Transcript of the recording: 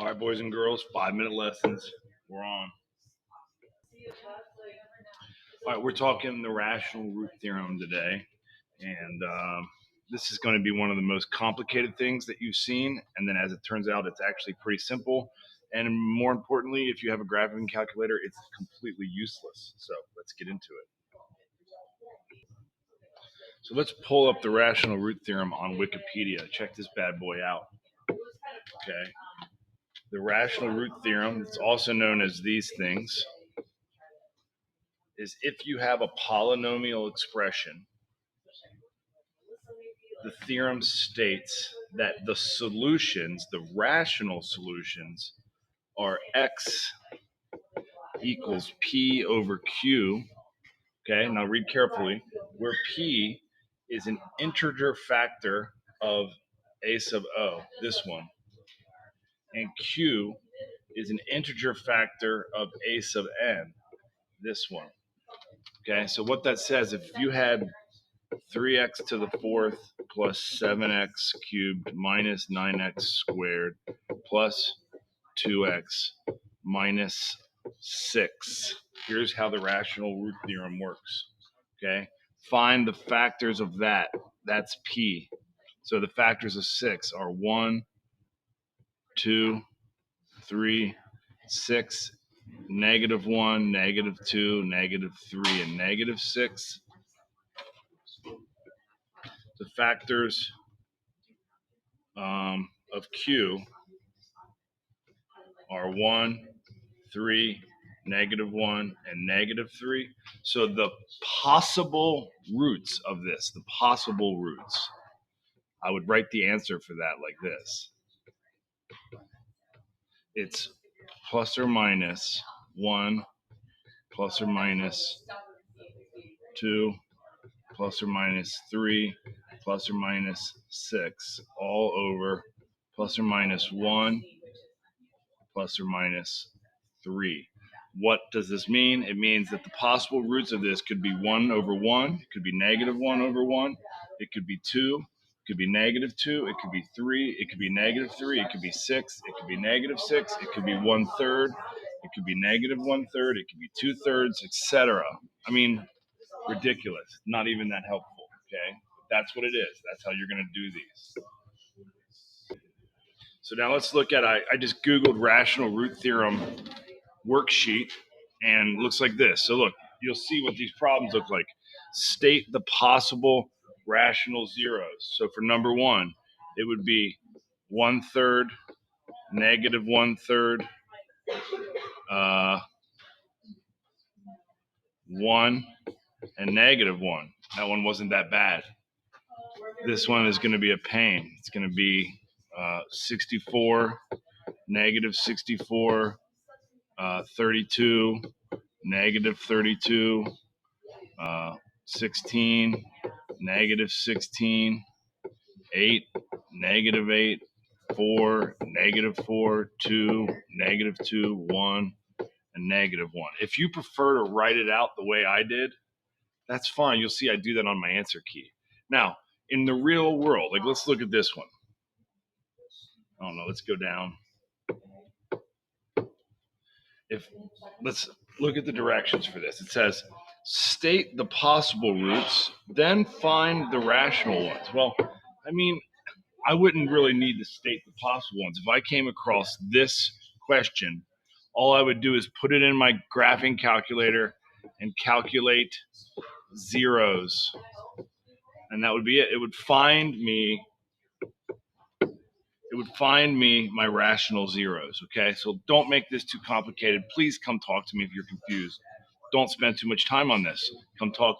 All right, boys and girls, 5-minute lessons. We're on. All right, we're talking the rational root theorem today. And this is going to be one of the most complicated things that you've seen. And then as it turns out, it's actually pretty simple. And more importantly, if you have a graphing calculator, it's completely useless. So let's get into it. So let's pull up the rational root theorem on Wikipedia. Check this bad boy out. Okay. The rational root theorem, it's also known as these things, is if you have a polynomial expression, the theorem states that the solutions, the rational solutions, are x equals p over q. Okay, now read carefully, where p is an integer factor of a sub o, this one, and q is an integer factor of a sub n, this one. Okay, so what that says, if you had 3x to the fourth plus 7x cubed minus 9x squared plus 2x minus 6. Here's how the rational root theorem works. Okay, find the factors of that. That's p. So the factors of 6 are 1, 2, 3, 6, -1, -2, -3, and -6. The factors of q are 1, 3, -1, and -3. So the possible roots of this, I would write the answer for that like this. It's plus or minus 1, plus or minus 2, plus or minus 3, plus or minus 6, all over plus or minus 1, plus or minus 3. What does this mean? It means that the possible roots of this could be 1 over 1, it could be -1 over 1, it could be 2, it could be -2, it could be 3, it could be -3, it could be 6, it could be -6, it could be 1/3, it could be -1/3, it could be 2/3, etc. I mean, ridiculous. Not even that helpful, okay? But that's what it is. That's how you're going to do these. So now let's look at, I just Googled rational root theorem worksheet, and it looks like this. So look, you'll see what these problems look like. State the possible rational zeros. So for number 1, it would be 1/3, -1/3, 1, and -1. That one wasn't that bad. This one is going to be a pain. It's going to be 64, -64, 32, -32, 16, -16, 8, -8, 4, -4, 2, -2, 1, and -1. If you prefer to write it out the way I did, that's fine. You'll see I do that on my answer key. Now, in the real world, like let's look at this one. I don't know, let's go down. Let's look at the directions for this. It says, state the possible roots, then find the rational ones. Well, I mean, I wouldn't really need to state the possible ones. If I came across this question, all I would do is put it in my graphing calculator and calculate zeros. And that would be it. It would find me my rational zeros, okay? So don't make this too complicated. Please come talk to me if you're confused. Don't spend too much time on this. Come talk to me.